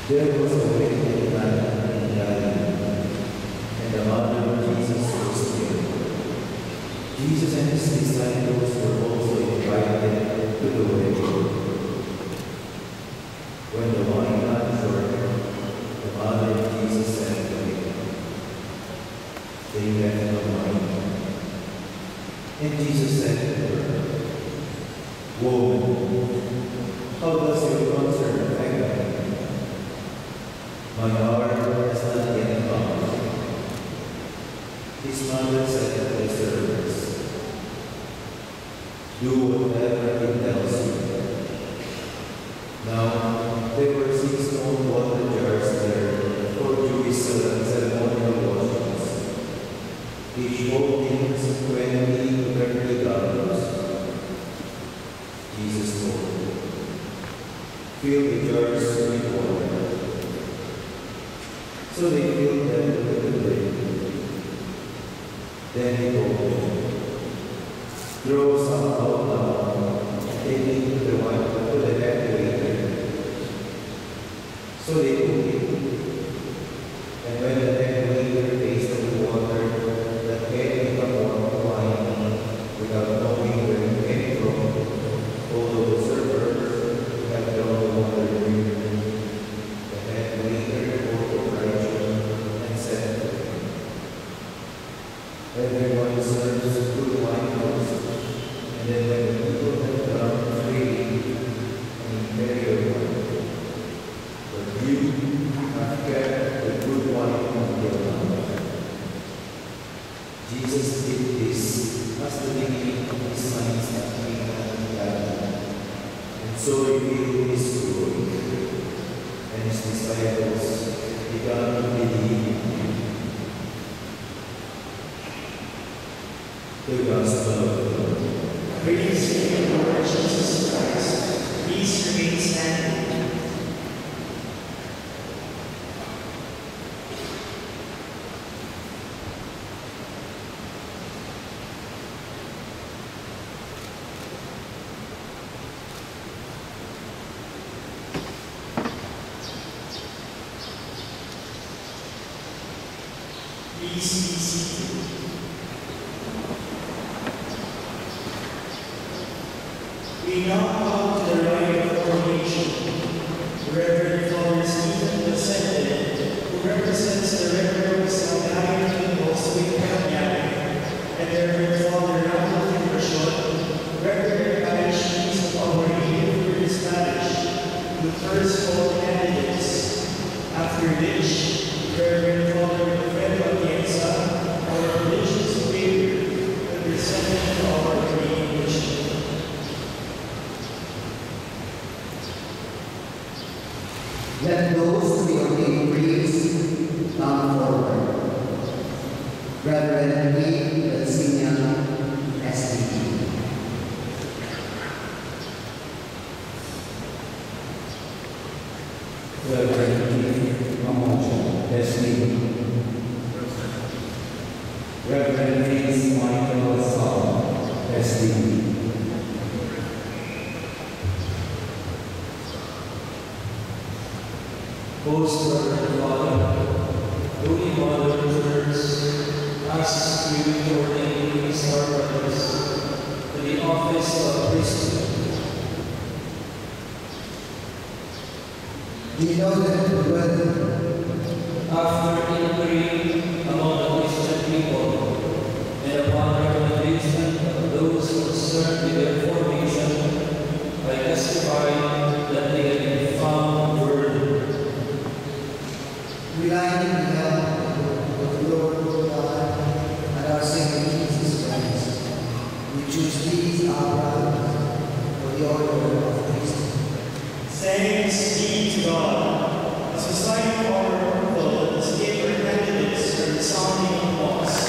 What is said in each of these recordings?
There was a wedding night in Galilee, and the mother of Jesus was there. Jesus and his disciples were also invited to the wedding. When the wine ran short, the mother of Jesus said to him, "They left no wine." And Jesus said to her, "Woman, how does your concern affect me? My hour has not yet come." His mother said to the servants, "Do whatever he tells you." Now there were 6 small water jars there for Jewish ceremonial washings, each holding 20 to 30 gallons. Jesus told them, "Fill the jars with water." So they filled them with the brim. Then he told them, "Throw some out now, and take it to the head waiter." So they took it. And when the head waiter tasted the water that had become wine without knowing where it came from, although the servers had drawn the water drink, the head waiter took correction and said to him, "Everyone serves good wine first, and then when the people have drunk freely, and carry your wine. But you have kept the good wine until now." Jesus did this as the beginning of his signs that came in Galilee, and so revealed his glory, and his disciples began to believe in him. The Gospel of the Lord. Praise to you, Lord Jesus Christ. Please remain standing. Please be seated. We now come to the rite of coronation. Reverend Father Stephen Vicente, who represents the Reverends of the Higher Hospital and Reverend Father Ramon Timbershot, Reverend Parish Priest of Our Lady of Lourdes Parish, who first call candidates, after which Reverend Father Alfredo Atienza, our religious superior, representing our Korean mission. Let those to be ordained priests come forward. Reverend Lee Belsinia, SDD. Reverend Keith Mamocho, SDD. Reverend Vince Michael Lasal, SDD. Most Reverend Father, Holy Mother Church asks you to ordain these our brothers to the office of priesthood. We know that the brother After inquiry among the Christian people and upon recommendation of those concerned with their formation, I testify that they have been found worthy. relying on the help of the Lord God and our Savior Jesus Christ, we choose these our brothers for the order of priesthood. Thanks be to God. As a sign of our approval, let us give our candidates for the sounding applause.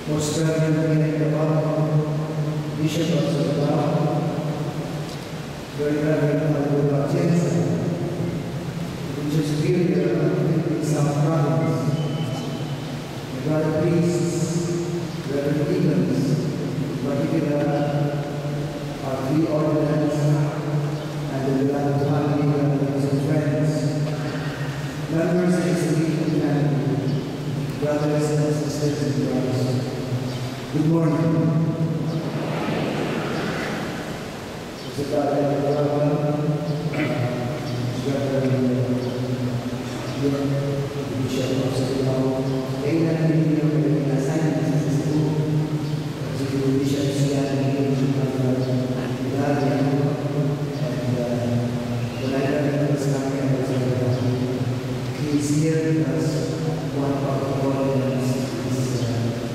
Most Reverend Benedict Abad, Bishop of Surabaya, Very Reverend Alberto Atienza, which is superior of South Province, the brother priests, Reverend Deacons, in particular, our three ordinands, and the beloved family, relatives and friends, members of the Salesian family, brothers and sisters in Christ. Good morning. It's about he's here because one of the ordinance is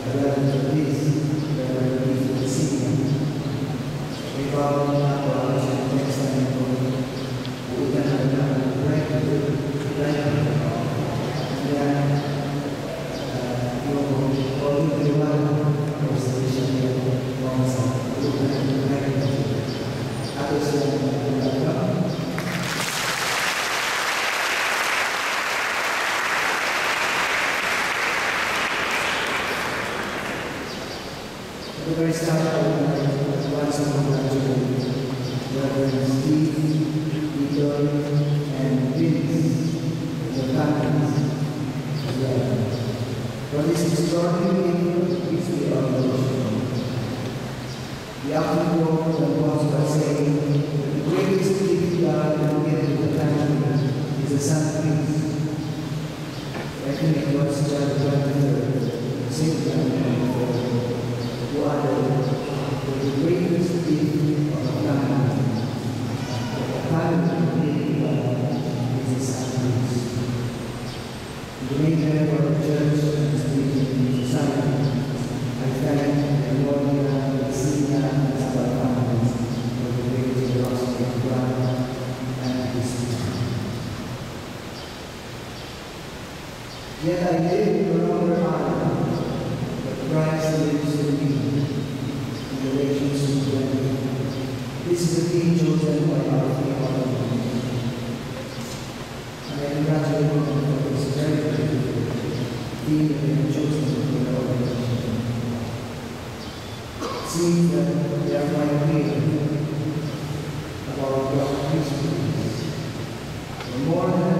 relevant to this, relevant to the city. We follow up our next time we can have a break to then all the one was the vision here alongside we can have a break others the very start of once in congratulations, Reverend Steve, Peter, and Vince, the families as well. For this extraordinary history of the nation. The afternoon was by saying the greatest gift God can give to the family is a son priest. I think it was John 23rd, St. John who are the greatest gift of the family. The family is a sacrifice. The main member of the church and spiritual society, I thank the Lord the senior and the families for the great generosity of God and His people. Yet I live no longer I, but Christ lives in me. Relations to them. This is the theme chosen by our three ordinands. And I congratulate them for this very good theme that they have chosen for their ordination. It seems that they are quite clear about what priesthood is. For more than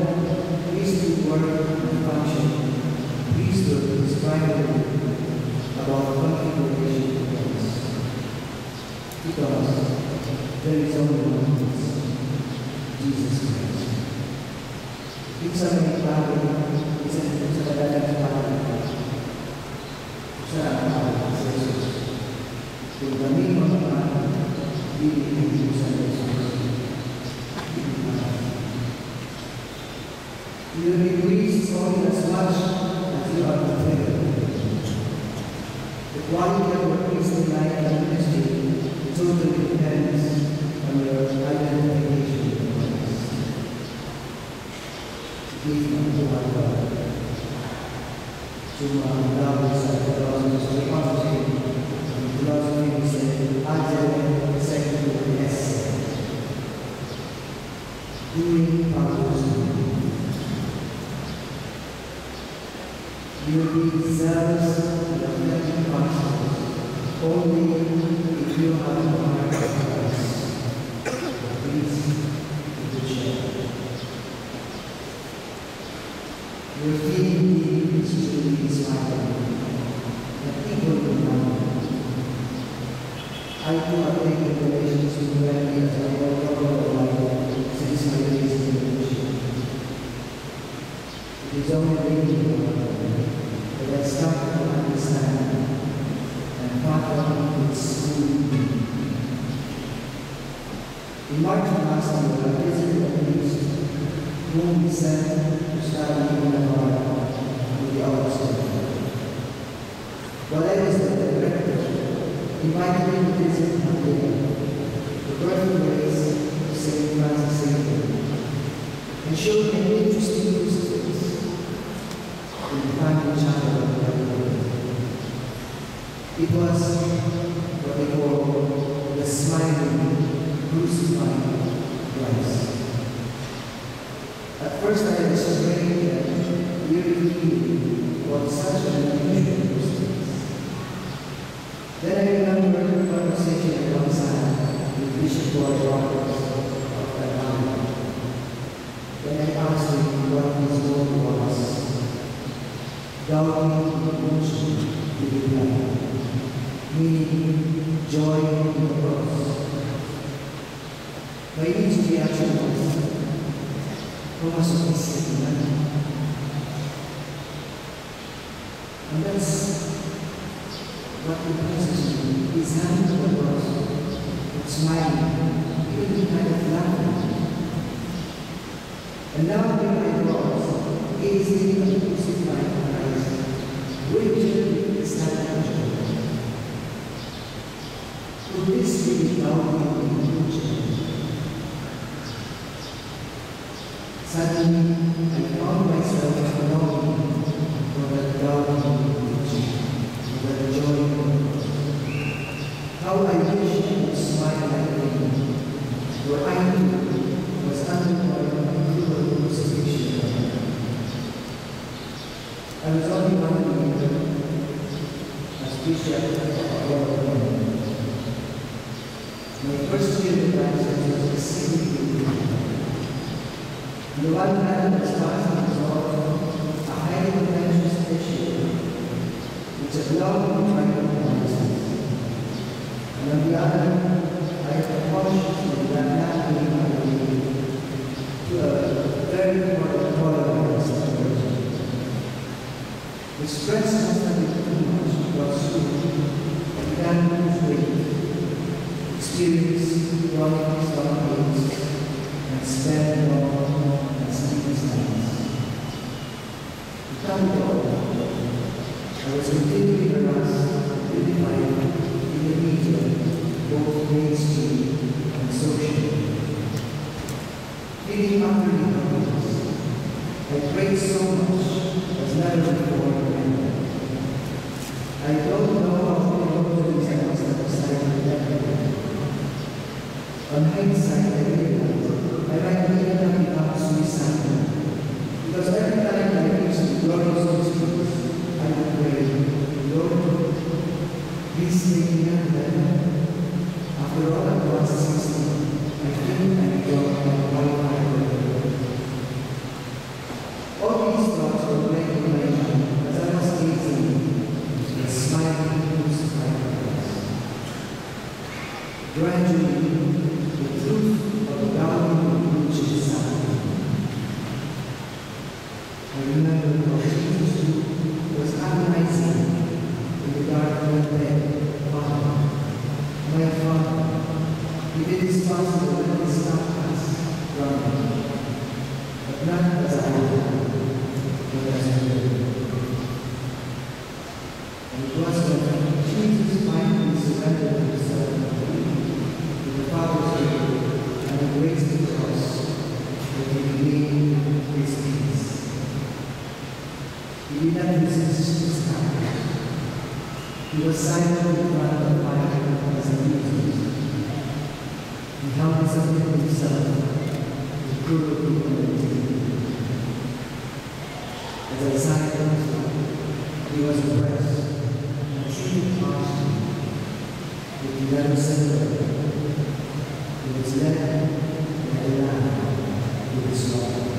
priesthood work and function, priesthood is primarily about configuration of grace. Because there is only one Jesus Christ. Isa may pagod, isa sa kadalang pagod, sa Jesus. Kung kami mga bibigyan sa Jesus. You will be pleased only as much as you are fulfilled. The quality of your priestly life and ministry totally depends on your identification with Christ. Give unto our God. Sumang sa philosophy, philosophy said, agile second essay. Doing others. You will be zealous and reflecting conscience only if you have the heart of Christ, the peace, the shepherd. Your theme is truly inspiring, that people will know. I too have taken relations with many as I walk over life since my days in the mission. It is only reading that I start to understand and fathom its true meaning. In March last year, I visited a priest whom we sent to study in Navarre with the Augustine. While I was the director, invited me to visit Madrid, the birthplace of St. Francis Xavier, and showed me an interesting crucifix in the family chapel of the Lord. It was what they call the smiling, crucified Christ. At first I was afraid that really he was such an unusual person. Then I remembered a conversation at one time with Bishop George Roberts of Atlanta. Then I asked him what his role was. Doubting emotion, he replied, meaning joy in the cross. My immediate reaction was, pumasok isip na. And that's what impresses me. His hand to the cross, smiling, even kind of laughing. And now here I was, gazing at the crucified Christ, Richard is not natural. Could this be the outcome of the Suddenly, I found myself longing for that doubting teaching, for that joy of God. How I wish I could smile like him, for I too was undergoing cruel crucifixion. I was only one year as bishop of Lord. My first year in practice was exceedingly difficult. On the one hand, was passing resolve a highly contentious issue which had long been trying to analyze. And on the other, I had consciously done not being my way to a very polarized situation. The stress must have been too much because I began to lose weight, experience chronic stomach aches, and spend long and sleepless nights. To come to all, I was continually harassed, vilified in the media, both mainstream and social. Feeling utterly helpless, I prayed so much as never before in my life. I don't know how many of these examples that were cited everywhere. On hindsight, I realized I might even have become suicidal, because every time I reached the glorious mysteries, I would pray, Lord, please take me up there. After all, I was 16. I think I don't qualify for it. All these thoughts were playing in my mind as I was gazing at the smiling crucified Christ. Gradually, the truth of the gospel reached its sound. I remember how Jesus was agonizing in the garden of bed. Father, my Father, if it is possible, let this cup pass from me, but not as I will, but as you will. And it was when Jesus finally surrendered himself to the Father's will and embraced the cross that he regained his peace. He did not resist his time. He was silent in front of fire as a Jesus. He held himself to cruel people. As I sat close, he was oppressed and treated harshly, but he never separated. He was led and allowed to be slaughtered.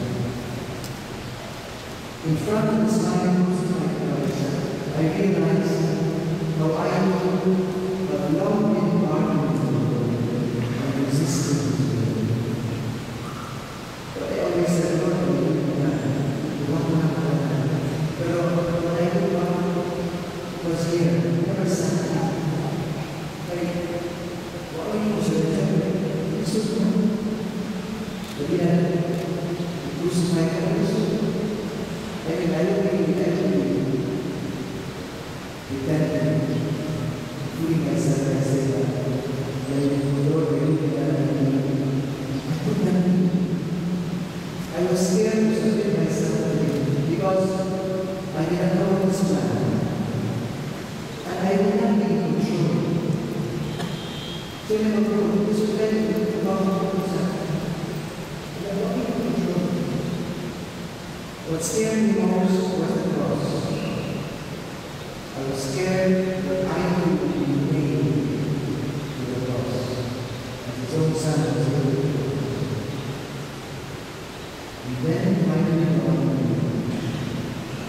In front of the smiling crucified Christ, I realized how I have long been arguing and resisting to it. But I always said, Lord, what will happen? But what I did was here, never sat down. What are you saying? This is one. But yet, crucified Christ. I really pretending, fooling myself and say that Lord, I was scared to submit myself to him because I didn't know his plan. And I will not be in control. So I will discipline about myself. I will not be in control. What scared me most was the cross. I was scared that I would be nailed to the cross, as his own son was nailed. And then finally dawned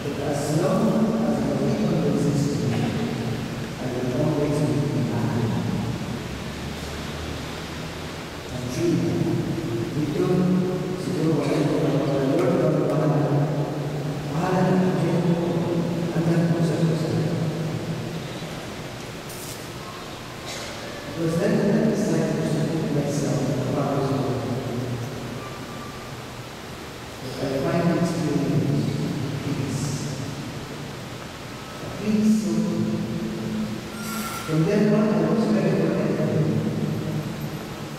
that as long as I keep on resisting, I will always be behind. And truly, ito siguro ang Lord ang bahala ng Diyos hanggang po sa Diyos. It was then that I decided to put myself in the Father's will. That I finally experienced peace. A peace so deep. From then on, I was very protective.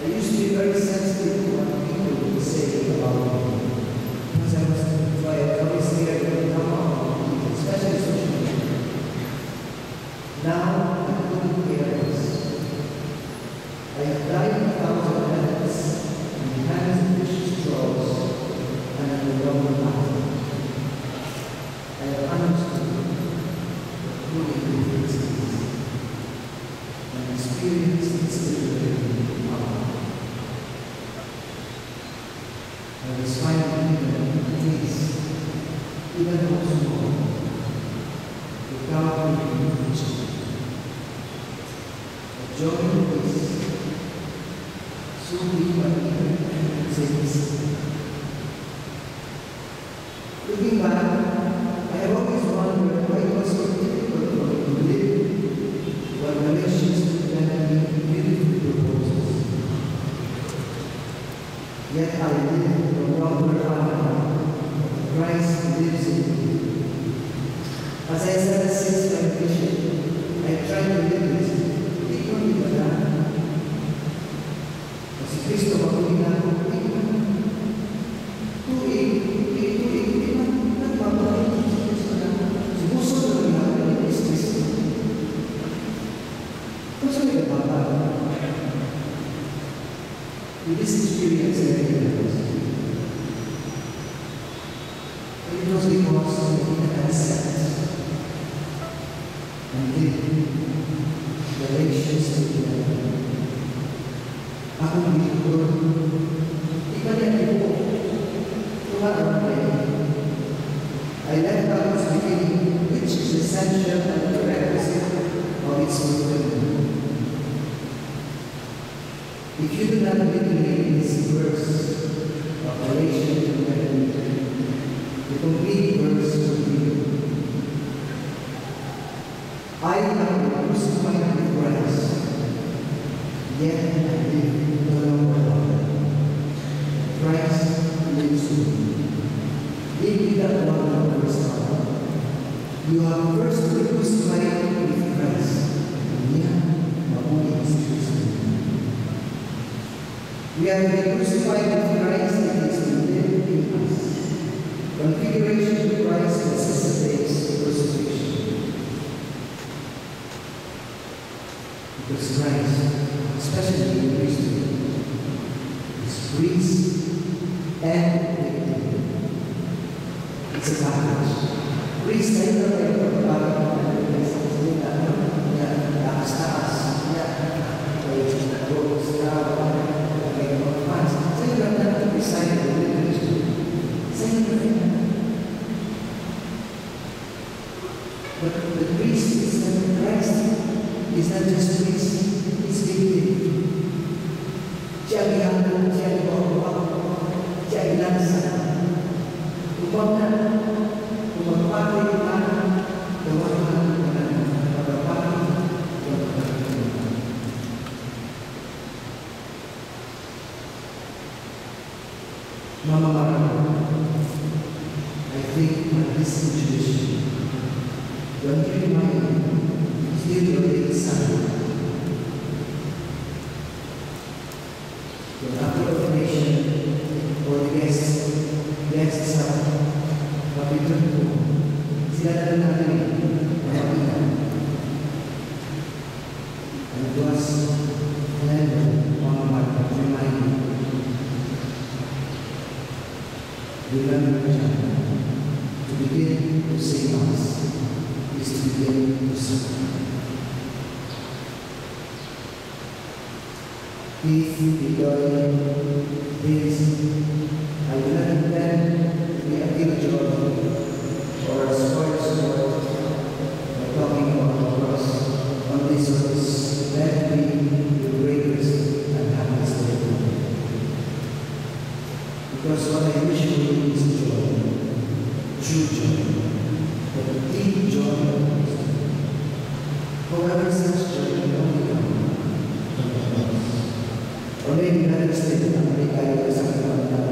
I used to be very sensitive to what people would say about me. Because I was always scared to come out, especially social media. Now, I couldn't care less. I have died 1,000 deaths in the hands of vicious trolls and in the Roman battle. I have understood what truly is peace and experienced its liberating power. I was finally given peace, even more small, without being reached. The joy of peace. So we are even says, looking back, I have always wondered why it was so difficult for me to live while Galatians presented me beautiful proposals. Yet I live no longer I, Christ lives in me. As I said since my vision, I tried to live this equally with that. Si Kristo makulinan ko, tuig, nagpapalito si Kristo na si puso na nangyari ni Kristo. Kung saan yung nagpapalito? With this experience, I realized it was because I didn't accept and live Galatians 3:11. Ako ng Lord, ipanyayin ko, tumarapay. I left out its beginning, which is essential and prerequisite of its fulfillment. If you do not literally this verse of Galatians 3:11, the complete verse will be I have been crucified with Christ, yet I live no longer I. Christ lives in me. Read that one on verse 5. You have first been crucified with Christ, and yet mabuhay si Kristo. We have been crucified with Christ and He is to live in us. Configuration of Christ necessitates crucifixion. Because Christ, especially in priesthood, is priest and victim. It's a package. Priest ay ito ay pagpapagod na salita na taas-taas niya ay nagos na may mga fans. Sa'yo lang na design ng religion. Sa'yo lang na. But the priest is not Christ. He's not just priest. He's victim. Siya ang ihanggang, siya ang iwawag, siya ang ilansa. Upang na, kung magpapay ka, gawahan ka na, magpapay, Mama Mara, I think at this situation, when you remind me, still your little son, the after operation, or the guests are mapitun po, sila na natin, Beloved child, to begin to say Mass is to begin to suffer. Peace be joy, peace. I do not intend to be a killjoy or a spoilsport by talking about the cross on this service. Let me be the greatest and happiest day of my life. Because what I wish for you is joy, true joy, but deep joy. However, such joy can only come from the cross. Or maybe not instead of America or something like that.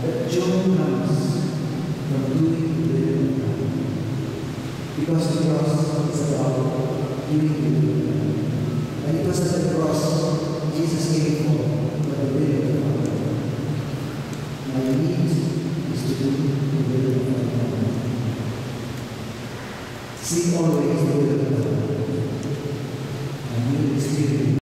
But joy comes from doing the will of God. Because the cross is about doing the will of God. And it was at the cross Jesus came for the will of God. My need is to do the will of God. See always the will of God. And you will experience